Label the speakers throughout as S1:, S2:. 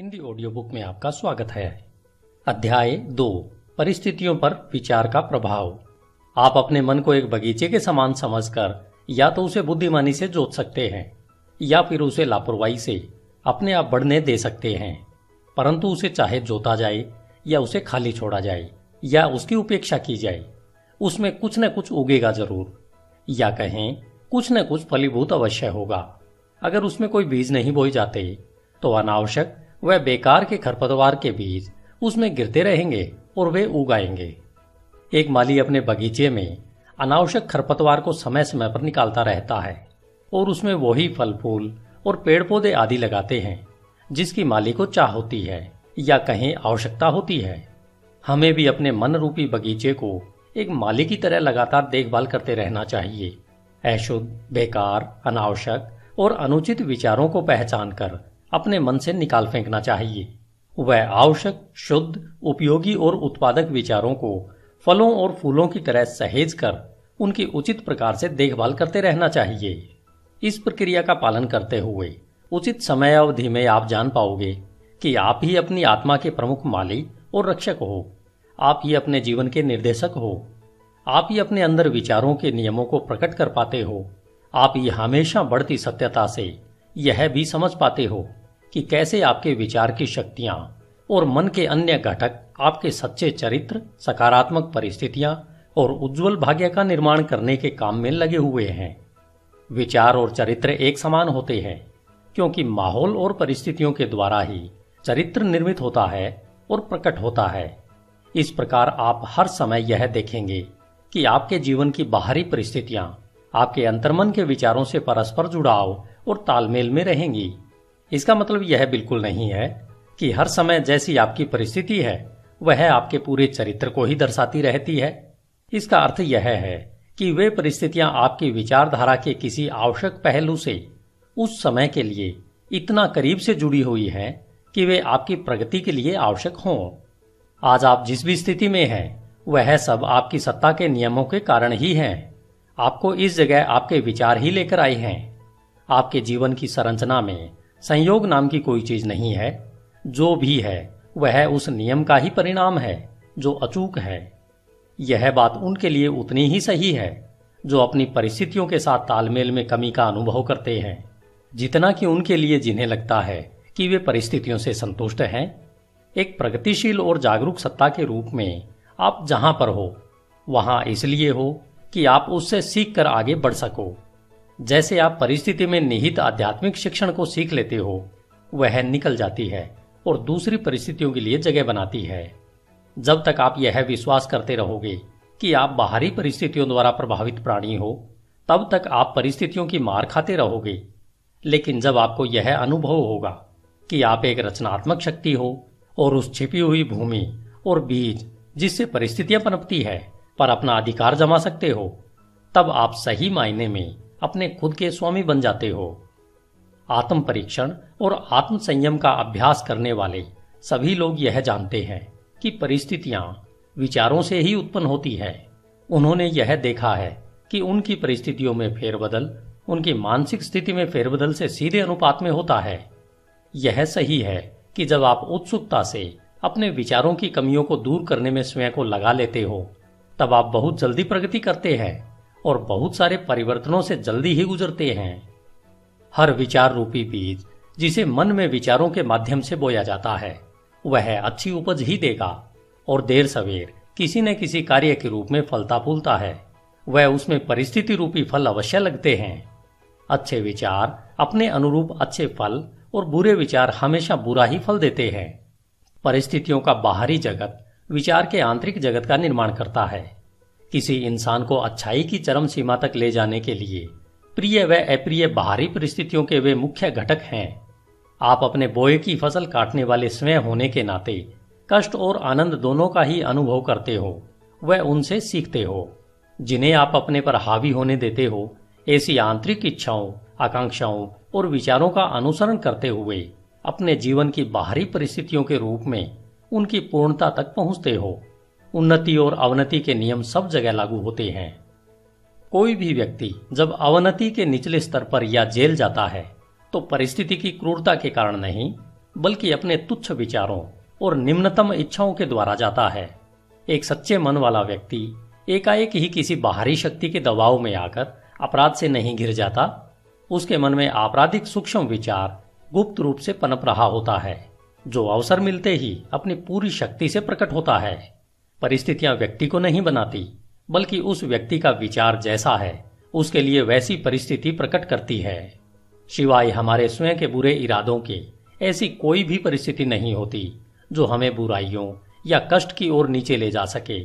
S1: Hindi audio book में आपका स्वागत है। अध्याय 2 परिस्थितियों पर विचार का प्रभाव। आप अपने मन को एक बगीचे के समान समझकर या तो उसे बुद्धिमानी से जोत सकते हैं या फिर उसे लापरवाही से अपने आप बढ़ने दे सकते हैं, परंतु उसे चाहे जोता जाए या उसे खाली छोड़ा जाए या उसकी उपेक्षा की जाए, उसमें कुछ न कुछ उगेगा जरूर, या कहें कुछ न कुछ फलीभूत अवश्य होगा। अगर उसमें कोई बीज नहीं बोए जाते तो अनावश्यक वह बेकार के खरपतवार के बीज उसमें गिरते रहेंगे और वे उग आएंगे। एक माली अपने बगीचे में अनावश्यक खरपतवार को समय समय पर निकालता रहता है और उसमें वही फल फूल और पेड़ पौधे आदि लगाते हैं जिसकी माली को चाह होती है या कहें आवश्यकता होती है। हमें भी अपने मन रूपी बगीचे को एक माली की तरह लगातार देखभाल करते रहना चाहिए। अशुद्ध, बेकार, अनावश्यक और अनुचित विचारों को पहचान कर अपने मन से निकाल फेंकना चाहिए। वह आवश्यक, शुद्ध, उपयोगी और उत्पादक विचारों को फलों और फूलों की तरह सहेज कर उनकी उचित प्रकार से देखभाल करते रहना चाहिए। इस प्रक्रिया का पालन करते हुए उचित समय अवधि में आप जान पाओगे कि आप ही अपनी आत्मा के प्रमुख माली और रक्षक हो। आप ही अपने जीवन के निर्देशक हो। आप ही अपने अंदर विचारों के नियमों को प्रकट कर पाते हो। आप ही हमेशा बढ़ती सत्यता से यह भी समझ पाते हो कि कैसे आपके विचार की शक्तियां और मन के अन्य घटक आपके सच्चे चरित्र, सकारात्मक परिस्थितियां और उज्जवल भाग्य का निर्माण करने के काम में लगे हुए हैं। विचार और चरित्र एक समान होते हैं क्योंकि माहौल और परिस्थितियों के द्वारा ही चरित्र निर्मित होता है और प्रकट होता है। इस प्रकार आप हर समय यह देखेंगे कि आपके जीवन की बाहरी परिस्थितियां आपके अंतर्मन के विचारों से परस्पर जुड़ाव और तालमेल में रहेंगी। इसका मतलब यह बिल्कुल नहीं है कि हर समय जैसी आपकी परिस्थिति है वह आपके पूरे चरित्र को ही दर्शाती रहती है। इसका अर्थ यह है कि वे परिस्थितियां आपकी विचारधारा के किसी आवश्यक पहलू से उस समय के लिए इतना करीब से जुड़ी हुई हैं कि वे आपकी प्रगति के लिए आवश्यक हों। आज आप जिस भी स्थिति में हैं वह सब आपकी सत्ता के नियमों के कारण ही हैं। आपको इस जगह आपके विचार ही लेकर आए हैं। आपके जीवन की संरचना में संयोग नाम की कोई चीज नहीं है। जो भी है वह उस नियम का ही परिणाम है जो अचूक है। यह बात उनके लिए उतनी ही सही है जो अपनी परिस्थितियों के साथ तालमेल में कमी का अनुभव करते हैं, जितना कि उनके लिए जिन्हें लगता है कि वे परिस्थितियों से संतुष्ट हैं। एक प्रगतिशील और जागरूक सत्ता के रूप में आप जहां पर हो वहां इसलिए हो कि आप उससे सीख कर आगे बढ़ सको। जैसे आप परिस्थिति में निहित आध्यात्मिक शिक्षण को सीख लेते हो, वह निकल जाती है और दूसरी परिस्थितियों के लिए जगह बनाती है। जब तक आप यह विश्वास करते रहोगे कि आप बाहरी परिस्थितियों द्वारा प्रभावित प्राणी हो, तब तक आप परिस्थितियों की मार खाते रहोगे। लेकिन जब आपको यह अनुभव होगा कि आप एक रचनात्मक शक्ति हो और उस छिपी हुई भूमि और बीज जिससे परिस्थितियां पनपती है पर अपना अधिकार जमा सकते हो, तब आप सही मायने में अपने खुद के स्वामी बन जाते हो। आत्म परीक्षण और आत्म संयम का अभ्यास करने वाले सभी लोग यह जानते हैं कि परिस्थितियां विचारों से ही उत्पन्न होती है। उन्होंने यह देखा है कि उनकी परिस्थितियों में फेरबदल उनकी मानसिक स्थिति में फेरबदल से सीधे अनुपात में होता है। यह सही है कि जब आप उत्सुकता से अपने विचारों की कमियों को दूर करने में स्वयं को लगा लेते हो, तब आप बहुत जल्दी प्रगति करते हैं और बहुत सारे परिवर्तनों से जल्दी ही गुजरते हैं। हर विचार रूपी बीज जिसे मन में विचारों के माध्यम से बोया जाता है वह अच्छी उपज ही देगा और देर सवेर किसी न किसी कार्य के रूप में फलता फूलता है। वह उसमें परिस्थिति रूपी फल अवश्य लगते हैं। अच्छे विचार अपने अनुरूप अच्छे फल और बुरे विचार हमेशा बुरा ही फल देते हैं। परिस्थितियों का बाहरी जगत विचार के आंतरिक जगत का निर्माण करता है। किसी इंसान को अच्छाई की चरम सीमा तक ले जाने के लिए प्रिय व अप्रिय बाहरी परिस्थितियों के वे मुख्य घटक हैं। आप अपने बोए की फसल काटने वाले स्वयं होने के नाते कष्ट और आनंद दोनों का ही अनुभव करते हो व उनसे सीखते हो। जिन्हें आप अपने पर हावी होने देते हो, ऐसी आंतरिक इच्छाओं, आकांक्षाओं और विचारों का अनुसरण करते हुए अपने जीवन की बाहरी परिस्थितियों के रूप में उनकी पूर्णता तक पहुंचते हो। उन्नति और अवनति के नियम सब जगह लागू होते हैं। कोई भी व्यक्ति जब अवनति के निचले स्तर पर या जेल जाता है तो परिस्थिति की क्रूरता के कारण नहीं, बल्कि अपने तुच्छ विचारों और निम्नतम इच्छाओं के द्वारा जाता है। एक सच्चे मन वाला व्यक्ति एकाएक ही किसी बाहरी शक्ति के दबाव में आकर अपराध से नहीं घिर जाता। उसके मन में आपराधिक सूक्ष्म विचार गुप्त रूप से पनप रहा होता है, जो अवसर मिलते ही अपनी पूरी शक्ति से प्रकट होता है। परिस्थितियां व्यक्ति को नहीं बनाती, बल्कि उस व्यक्ति का विचार जैसा है उसके लिए वैसी परिस्थिति प्रकट करती है। सिवाय हमारे स्वयं के बुरे इरादों के ऐसी कोई भी परिस्थिति नहीं होती जो हमें बुराइयों या कष्ट की ओर नीचे ले जा सके।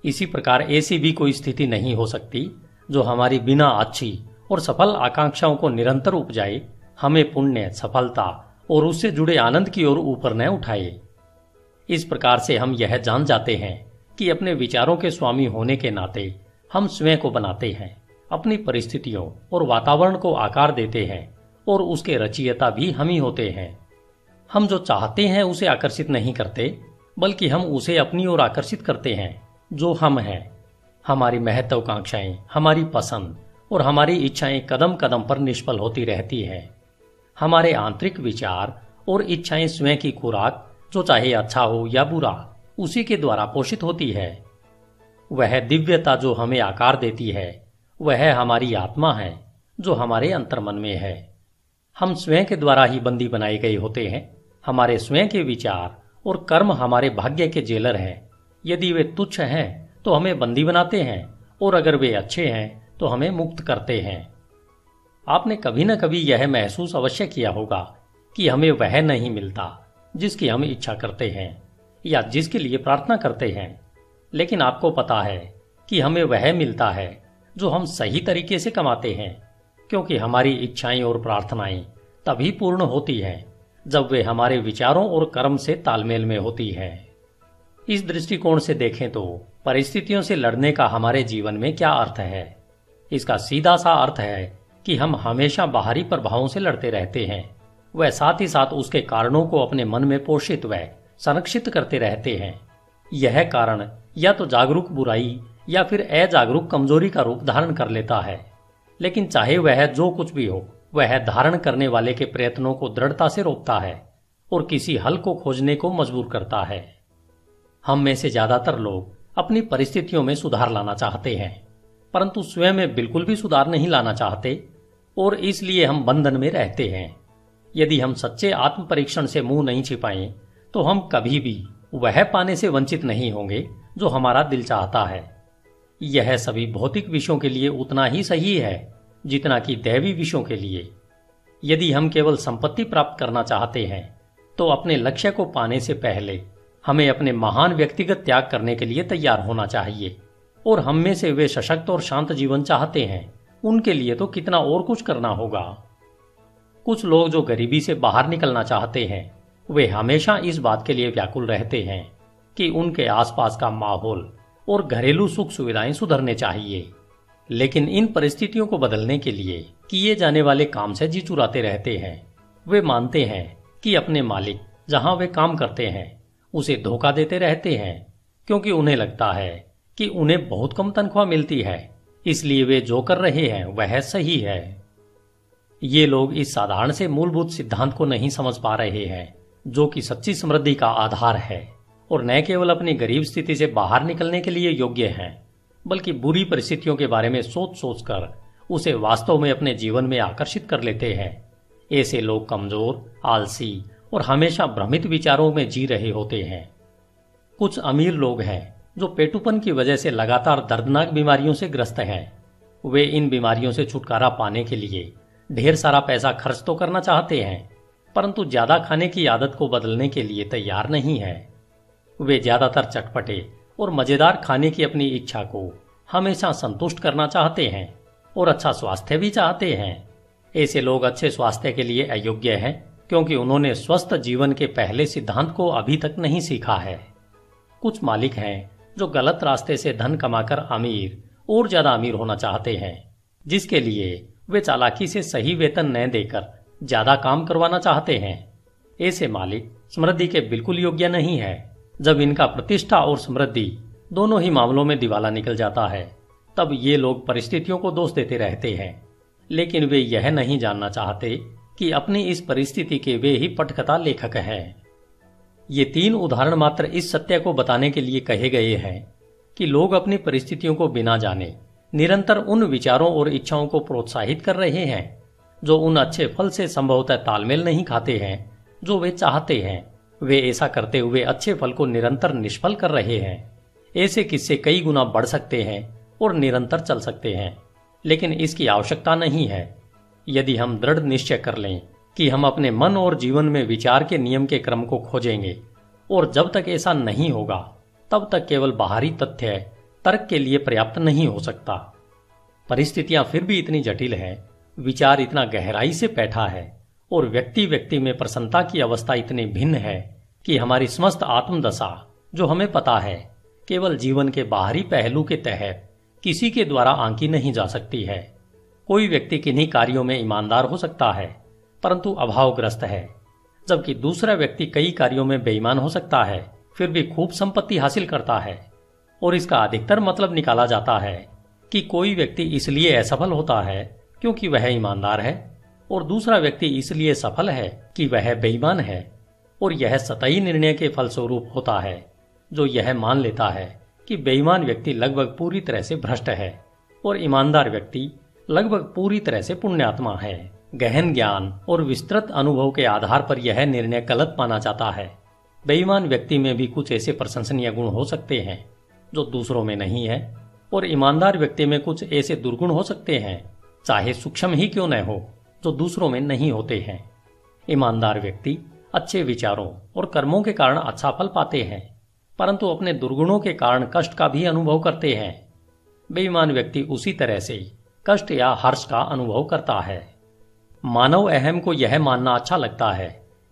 S1: इसी प्रकार ऐसी भी कोई स्थिति नहीं हो सकती जो हमारी बिना अच्छी और सफल आकांक्षाओं को निरंतर उपजाए हमें पुण्य, सफलता और उससे जुड़े आनंद की ओर ऊपर न उठाए। इस प्रकार से हम यह जान जाते हैं कि अपने विचारों के स्वामी होने के नाते हम स्वयं को बनाते हैं, अपनी परिस्थितियों और वातावरण को आकार देते हैं और उसके रचयिता भी हम ही होते हैं। हम जो चाहते हैं उसे आकर्षित नहीं करते, बल्कि हम उसे अपनी ओर आकर्षित करते हैं जो हम हैं। हमारी महत्वाकांक्षाएं, हमारी पसंद और हमारी इच्छाएं कदम कदम पर निष्फल होती रहती हैं। हमारे आंतरिक विचार और इच्छाएं स्वयं की खुराक, जो चाहे अच्छा हो या बुरा, उसी के द्वारा पोषित होती है। वह दिव्यता जो हमें आकार देती है वह हमारी आत्मा है जो हमारे अंतर्मन में है। हम स्वयं के द्वारा ही बंदी बनाए गए होते हैं। हमारे स्वयं के विचार और कर्म हमारे भाग्य के जेलर हैं। यदि वे तुच्छ हैं तो हमें बंदी बनाते हैं, और अगर वे अच्छे हैं तो हमें मुक्त करते हैं। आपने कभी न कभी यह महसूस अवश्य किया होगा कि हमें वह नहीं मिलता जिसकी हम इच्छा करते हैं या जिसके लिए प्रार्थना करते हैं, लेकिन आपको पता है कि हमें वह मिलता है जो हम सही तरीके से कमाते हैं, क्योंकि हमारी इच्छाएं और प्रार्थनाएं तभी पूर्ण होती हैं जब वे हमारे विचारों और कर्म से तालमेल में होती हैं। इस दृष्टिकोण से देखें तो परिस्थितियों से लड़ने का हमारे जीवन में क्या अर्थ है? इसका सीधा सा अर्थ है कि हम हमेशा बाहरी प्रभावों से लड़ते रहते हैं, वह साथ ही साथ उसके कारणों को अपने मन में पोषित व संरक्षित करते रहते हैं। यह कारण या तो जागरूक बुराई या फिर अजागरूक कमजोरी का रूप धारण कर लेता है, लेकिन चाहे वह जो कुछ भी हो, वह धारण करने वाले के प्रयत्नों को दृढ़ता से रोकता है और किसी हल को खोजने को मजबूर करता है। हम में से ज्यादातर लोग अपनी परिस्थितियों में सुधार लाना चाहते हैं, परंतु स्वयं में बिल्कुल भी सुधार नहीं लाना चाहते, और इसलिए हम बंधन में रहते हैं। यदि हम सच्चे आत्म परीक्षण से मुंह नहीं छिपाएं तो हम कभी भी वह पाने से वंचित नहीं होंगे जो हमारा दिल चाहता है। यह सभी भौतिक विषयों के लिए उतना ही सही है जितना कि दैवी विषयों के लिए। यदि हम केवल संपत्ति प्राप्त करना चाहते हैं तो अपने लक्ष्य को पाने से पहले हमें अपने महान व्यक्तिगत त्याग करने के लिए तैयार होना चाहिए, और हम में से वे सशक्त और शांत जीवन चाहते हैं उनके लिए तो कितना और कुछ करना होगा। कुछ लोग जो गरीबी से बाहर निकलना चाहते हैं वे हमेशा इस बात के लिए व्याकुल रहते हैं कि उनके आसपास का माहौल और घरेलू सुख सुविधाएं सुधरने चाहिए, लेकिन इन परिस्थितियों को बदलने के लिए किए जाने वाले काम से जी चुराते रहते हैं। वे मानते हैं कि अपने मालिक जहां वे काम करते हैं उसे धोखा देते रहते हैं, क्योंकि उन्हें लगता है कि उन्हें बहुत कम तनख्वाह मिलती है, इसलिए वे जो कर रहे हैं वह सही है। ये लोग इस साधारण से मूलभूत सिद्धांत को नहीं समझ पा रहे हैं जो कि सच्ची समृद्धि का आधार है, और न केवल अपनी गरीब स्थिति से बाहर निकलने के लिए योग्य हैं, बल्कि बुरी परिस्थितियों के बारे में सोच सोचकर उसे वास्तव में अपने जीवन में आकर्षित कर लेते हैं। ऐसे लोग कमजोर, आलसी और हमेशा भ्रमित विचारों में जी रहे होते हैं। कुछ अमीर लोग हैं जो पेटुपन की वजह से लगातार दर्दनाक बीमारियों से ग्रस्त हैं। वे इन बीमारियों से छुटकारा पाने के लिए ढेर सारा पैसा खर्च तो करना चाहते हैं, परंतु ज्यादा खाने की आदत को बदलने के लिए तैयार नहीं है। वे ज्यादातर चटपटे और मजेदार खाने की अपनी इच्छा को हमेशा संतुष्ट करना चाहते हैं और अच्छा स्वास्थ्य भी चाहते हैं। ऐसे लोग अच्छे स्वास्थ्य के लिए अयोग्य हैं, क्योंकि उन्होंने स्वस्थ जीवन के पहले सिद्धांत को अभी तक नहीं सीखा है। कुछ मालिक हैं जो गलत रास्ते से धन कमाकर अमीर और ज्यादा अमीर होना चाहते हैं, जिसके लिए वे चालाकी से सही वेतन न देकर ज्यादा काम करवाना चाहते हैं। ऐसे मालिक समृद्धि के बिल्कुल योग्य नहीं है। जब इनका प्रतिष्ठा और समृद्धि दोनों ही मामलों में दिवाला निकल जाता है, तब ये लोग परिस्थितियों को दोष देते रहते हैं, लेकिन वे यह नहीं जानना चाहते कि अपनी इस परिस्थिति के वे ही पटकथा लेखक हैं। ये 3 उदाहरण मात्र इस सत्य को बताने के लिए कहे गए हैं कि लोग अपनी परिस्थितियों को बिना जाने निरंतर उन विचारों और इच्छाओं को प्रोत्साहित कर रहे हैं जो उन अच्छे फल से संभवतः तालमेल नहीं खाते हैं जो वे चाहते हैं। वे ऐसा करते हुए अच्छे फल को निरंतर निष्फल कर रहे हैं। ऐसे किस्से कई गुना बढ़ सकते हैं और निरंतर चल सकते हैं, लेकिन इसकी आवश्यकता नहीं है। यदि हम दृढ़ निश्चय कर लें कि हम अपने मन और जीवन में विचार के नियम के क्रम को खोजेंगे, और जब तक ऐसा नहीं होगा तब तक केवल बाहरी तथ्य तर्क के लिए पर्याप्त नहीं हो सकता। परिस्थितियां फिर भी इतनी जटिल है, विचार इतना गहराई से बैठा है और व्यक्ति व्यक्ति में प्रसन्नता की अवस्था इतनी भिन्न है कि हमारी समस्त आत्मदशा, जो हमें पता है, केवल जीवन के बाहरी पहलू के तहत किसी के द्वारा आंकी नहीं जा सकती है। कोई व्यक्ति किन्हीं कार्यों में ईमानदार हो सकता है परंतु अभावग्रस्त है, जबकि दूसरा व्यक्ति कई कार्यों में बेईमान हो सकता है फिर भी खूब संपत्ति हासिल करता है। और इसका अधिकतर मतलब निकाला जाता है कि कोई व्यक्ति इसलिए असफल होता है क्योंकि वह ईमानदार है और दूसरा व्यक्ति इसलिए सफल है कि वह बेईमान है। और यह सतही निर्णय के फलस्वरूप होता है, जो यह मान लेता है कि बेईमान व्यक्ति लगभग पूरी तरह से भ्रष्ट है और ईमानदार व्यक्ति लगभग पूरी तरह से पुण्यात्मा है। गहन ज्ञान और विस्तृत अनुभव के आधार पर यह निर्णय गलत माना जाता है। बेईमान व्यक्ति में भी कुछ ऐसे प्रशंसनीय गुण हो सकते हैं जो दूसरों में नहीं है, और ईमानदार व्यक्ति में कुछ ऐसे दुर्गुण हो सकते हैं, चाहे सूक्ष्म ही क्यों न हो, जो दूसरों में नहीं होते हैं। ईमानदार व्यक्ति अच्छे विचारों और कर्मों के कारण अच्छा फल पाते हैं, परंतु अपने दुर्गुणों के कारण कष्ट का भी अनुभव करते हैं। बेईमान व्यक्ति उसी तरह से कष्ट या हर्ष का अनुभव करता है। मानव अहम को यह मानना अच्छा लगता है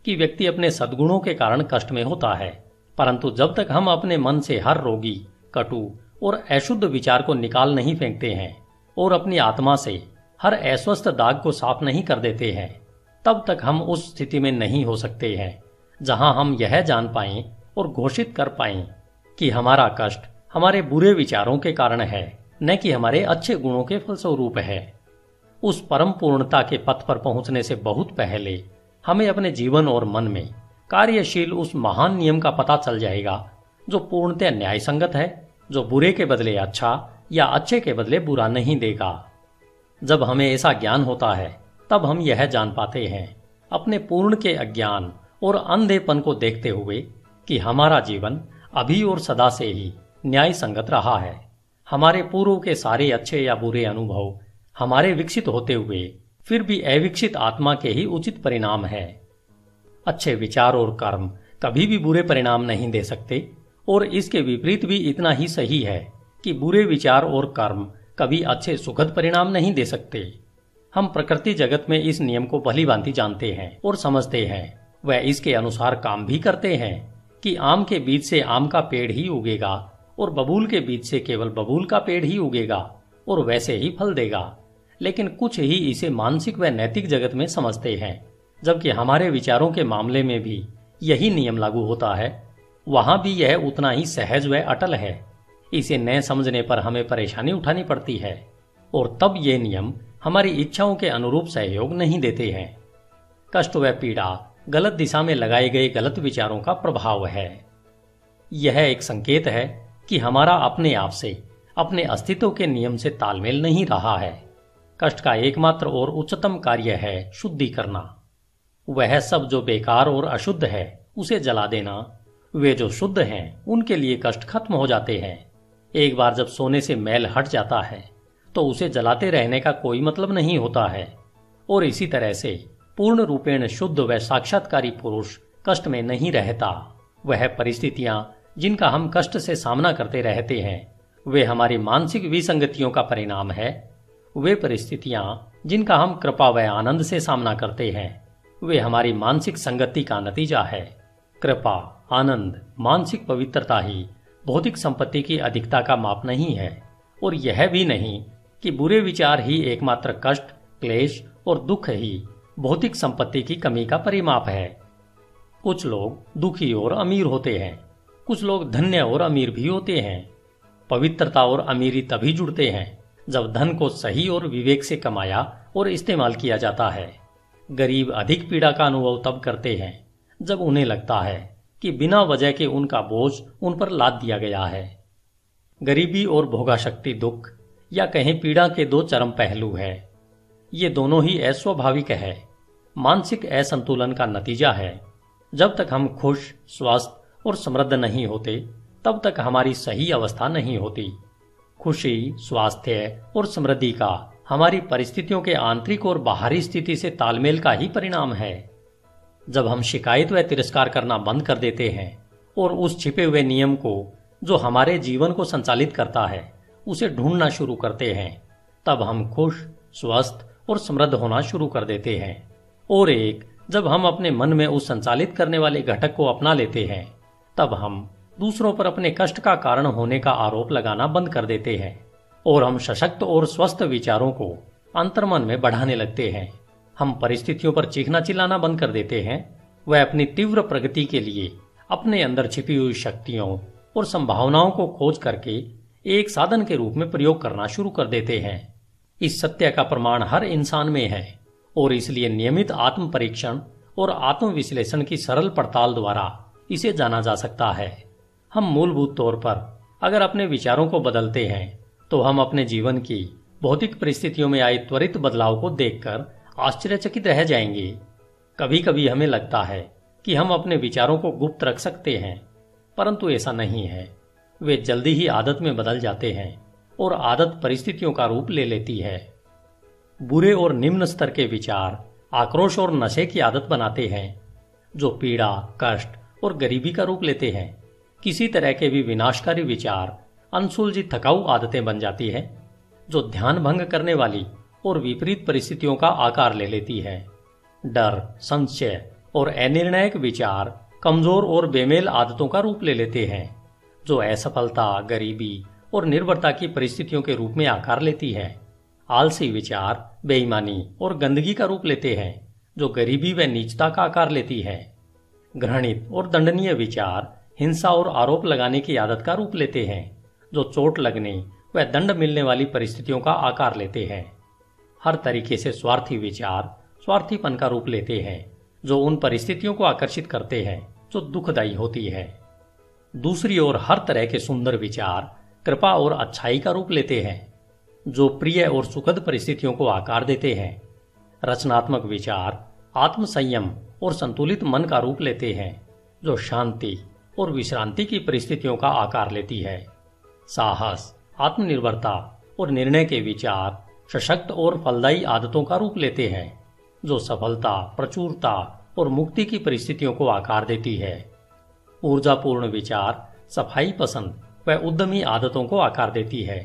S1: कि व्यक्ति अपने सद्गुणों के कारण कष्ट में होता है, परंतु जब तक हम अपने मन से हर रोगी, कटु और अशुद्ध विचार को निकाल नहीं फेंकते हैं और अपनी आत्मा से हर अस्वस्थ दाग को साफ नहीं कर देते हैं, तब तक हम उस स्थिति में नहीं हो सकते हैं जहां हम यह जान पाएं और घोषित कर पाएं कि हमारा कष्ट हमारे बुरे विचारों के कारण है, न कि हमारे अच्छे गुणों के फलस्वरूप है। उस परम पूर्णता के पथ पर पहुंचने से बहुत पहले हमें अपने जीवन और मन में कार्यशील उस महान नियम का पता चल जाएगा जो पूर्णतः न्याय संगत है, जो बुरे के बदले अच्छा या अच्छे के बदले बुरा नहीं देगा। जब हमें ऐसा ज्ञान होता है तब हम यह जान पाते हैं अपने पूर्ण के अज्ञान और अंधेपन को देखते हुए कि हमारा जीवन अभी और सदा से ही न्याय संगत रहा है। हमारे पूर्व के सारे अच्छे या बुरे अनुभव हमारे विकसित होते हुए फिर भी अविकसित आत्मा के ही उचित परिणाम है। अच्छे विचार और कर्म कभी भी बुरे परिणाम नहीं दे सकते, और इसके विपरीत भी इतना ही सही है कि बुरे विचार और कर्म कभी अच्छे सुखद परिणाम नहीं दे सकते। हम प्रकृति जगत में इस नियम को भलीभांति जानते हैं और समझते हैं। वह इसके अनुसार काम भी करते हैं कि आम के बीज से आम का पेड़ ही उगेगा और बबूल के बीज से केवल बबूल का पेड़ ही उगेगा और वैसे ही फल देगा। लेकिन कुछ ही इसे मानसिक व नैतिक जगत में समझते हैं, जबकि हमारे विचारों के मामले में भी यही नियम लागू होता है। वहां भी यह उतना ही सहज व अटल है। इसे न समझने पर हमें परेशानी उठानी पड़ती है, और तब ये नियम हमारी इच्छाओं के अनुरूप सहयोग नहीं देते हैं। कष्ट व पीड़ा गलत दिशा में लगाए गए गलत विचारों का प्रभाव है। यह एक संकेत है कि हमारा अपने आप से, अपने अस्तित्व के नियम से तालमेल नहीं रहा है। कष्ट का एकमात्र और उच्चतम कार्य है शुद्धि करना। वह सब जो बेकार और अशुद्ध है उसे जला देना। वे जो शुद्ध हैं उनके लिए कष्ट खत्म हो जाते हैं। एक बार जब सोने से मैल हट जाता है तो उसे जलाते रहने का कोई मतलब नहीं होता है। और इसी तरह से पूर्ण रूपेण शुद्ध व साक्षात्कारी पुरुष कष्ट में नहीं रहता। वह परिस्थितियां जिनका हम कष्ट से सामना करते रहते हैं वे हमारी मानसिक विसंगतियों का परिणाम है। वे परिस्थितियां जिनका हम कृपा व आनंद से सामना करते हैं वे हमारी मानसिक संगति का नतीजा है। कृपा, आनंद, मानसिक पवित्रता ही भौतिक संपत्ति की अधिकता का माप नहीं है, और यह भी नहीं कि बुरे विचार ही एकमात्र कष्ट, क्लेश और दुख ही भौतिक संपत्ति की कमी का परिमाप है। कुछ लोग दुखी और अमीर होते हैं, कुछ लोग धन्य और अमीर भी होते हैं। पवित्रता और अमीरी तभी जुड़ते हैं जब धन को सही और विवेक से कमाया और इस्तेमाल किया जाता है। गरीब अधिक पीड़ा का अनुभव तब करते हैं जब उन्हें लगता है कि बिना वजह के उनका बोझ उन पर लाद दिया गया है। गरीबी और भोगाशक्ति दुख या कहें पीड़ा के दो चरम पहलू है। ये दोनों ही अस्वाभाविक है, मानसिक असंतुलन का नतीजा है। जब तक हम खुश, स्वस्थ और समृद्ध नहीं होते तब तक हमारी सही अवस्था नहीं होती। खुशी, स्वास्थ्य और समृद्धि का हमारी परिस्थितियों के आंतरिक और बाहरी स्थिति से तालमेल का ही परिणाम है। जब हम शिकायत व तिरस्कार करना बंद कर देते हैं और उस छिपे हुए नियम को जो हमारे जीवन को संचालित करता है उसे ढूंढना शुरू करते हैं, तब हम खुश, स्वस्थ और समृद्ध होना शुरू कर देते हैं। और जब हम अपने मन में उस संचालित करने वाले घटक को अपना लेते हैं, तब हम दूसरों पर अपने कष्ट का कारण होने का आरोप लगाना बंद कर देते हैं और हम सशक्त और स्वस्थ विचारों को अंतर्मन में बढ़ाने लगते हैं। हम परिस्थितियों पर चीखना चिल्लाना बंद कर देते हैं। वह अपनी तीव्र प्रगति के लिए अपने अंदर छिपी हुई शक्तियों और संभावनाओं को खोज करके एक साधन के रूप में प्रयोग करना शुरू कर देते हैं। इस सत्य का प्रमाण हर इंसान में है और इसलिए नियमित आत्म परीक्षण और आत्म विश्लेषण की सरल पड़ताल द्वारा इसे जाना जा सकता है। हम मूलभूत तौर पर अगर अपने विचारों को बदलते हैं तो हम अपने जीवन की भौतिक परिस्थितियों में आए त्वरित बदलाव को देखकर आश्चर्यचकित रह जाएंगे। कभी कभी हमें लगता है कि हम अपने विचारों को गुप्त रख सकते हैं, परंतु ऐसा नहीं है। वे जल्दी ही आदत में बदल जाते हैं और आदत परिस्थितियों का रूप ले लेती है। बुरे और निम्न स्तर के विचार आक्रोश और नशे की आदत बनाते हैं, जो पीड़ा, कष्ट और गरीबी का रूप लेते हैं। किसी तरह के भी विनाशकारी विचार अनसुलझी थकाऊ आदतें बन जाती है, जो ध्यान भंग करने वाली और विपरीत परिस्थितियों का आकार ले लेती है। डर, संशय और अनिर्णायक विचार कमजोर और बेमेल आदतों का रूप ले लेते हैं, जो असफलता, गरीबी और निर्भरता की परिस्थितियों के रूप में आकार लेती है। आलसी विचार बेईमानी और गंदगी का रूप लेते हैं, जो गरीबी व नीचता का आकार लेती है। घृणित और दंडनीय विचार हिंसा और आरोप लगाने की आदत का रूप लेते हैं, जो चोट लगने व दंड मिलने वाली परिस्थितियों का आकार लेते हैं। हर तरीके से स्वार्थी विचार स्वार्थीपन का रूप लेते हैं, जो उन परिस्थितियों को आकर्षित करते हैं जो दुखदायी होती है। दूसरी ओर हर तरह के सुंदर विचार कृपा और अच्छाई का रूप लेते हैं, जो प्रिय और सुखद परिस्थितियों को आकार देते हैं। रचनात्मक विचार आत्मसंयम और संतुलित मन का रूप लेते हैं, जो शांति और विश्रांति की परिस्थितियों का आकार लेती है। साहस, आत्मनिर्भरता और निर्णय के विचार सशक्त और फलदायी आदतों का रूप लेते हैं, जो सफलता, प्रचुरता और मुक्ति की परिस्थितियों को आकार देती है। ऊर्जापूर्ण विचार सफाई पसंद व उद्यमी आदतों को आकार देती है।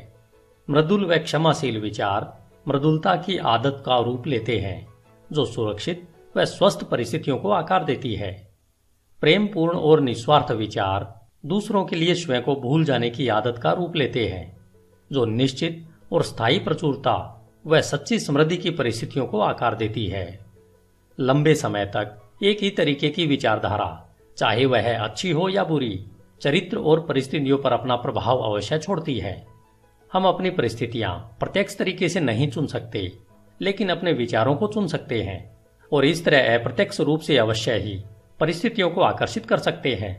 S1: मृदुल व क्षमाशील विचार मृदुलता की आदत का रूप लेते हैं, जो सुरक्षित व स्वस्थ परिस्थितियों को आकार देती है। प्रेमपूर्ण और निस्वार्थ विचार दूसरों के लिए स्वयं को भूल जाने की आदत का रूप लेते हैं, जो निश्चित और स्थायी प्रचुरता व सच्ची समृद्धि की परिस्थितियों को आकार देती है। लंबे समय तक एक ही तरीके की विचारधारा, चाहे वह अच्छी हो या बुरी, चरित्र और परिस्थितियों पर अपना प्रभाव अवश्य छोड़ती है। हम अपनी परिस्थितियां प्रत्यक्ष तरीके से नहीं चुन सकते, लेकिन अपने विचारों को चुन सकते हैं और इस तरह अप्रत्यक्ष रूप से अवश्य ही परिस्थितियों को आकर्षित कर सकते हैं।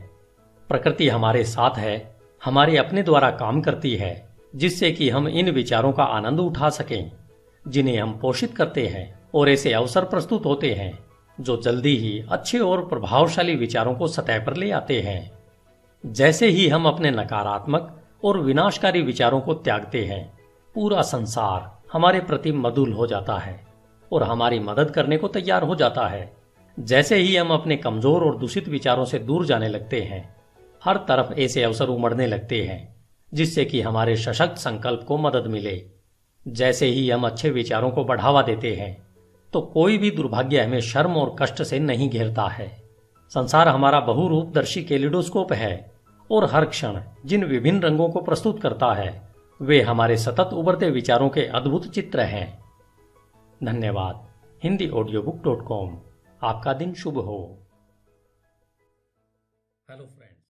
S1: प्रकृति हमारे साथ है, हमारे अपने द्वारा काम करती है, जिससे कि हम इन विचारों का आनंद उठा सकें, जिन्हें हम पोषित करते हैं, और ऐसे अवसर प्रस्तुत होते हैं जो जल्दी ही अच्छे और प्रभावशाली विचारों को सतह पर ले आते हैं। जैसे ही हम अपने नकारात्मक और विनाशकारी विचारों को त्यागते हैं, पूरा संसार हमारे प्रति मधुर हो जाता है और हमारी मदद करने को तैयार हो जाता है। जैसे ही हम अपने कमजोर और दूषित विचारों से दूर जाने लगते हैं, हर तरफ ऐसे अवसर उमड़ने लगते हैं जिससे कि हमारे सशक्त संकल्प को मदद मिले। जैसे ही हम अच्छे विचारों को बढ़ावा देते हैं, तो कोई भी दुर्भाग्य हमें शर्म और कष्ट से नहीं घेरता है। संसार हमारा बहुरूपदर्शी कैलिडोस्कोप है और हर क्षण जिन विभिन्न रंगों को प्रस्तुत करता है, वे हमारे सतत उभरते विचारों के अद्भुत चित्र हैं। धन्यवाद। HindiAudiobook.com। आपका दिन शुभ हो। Hello friends.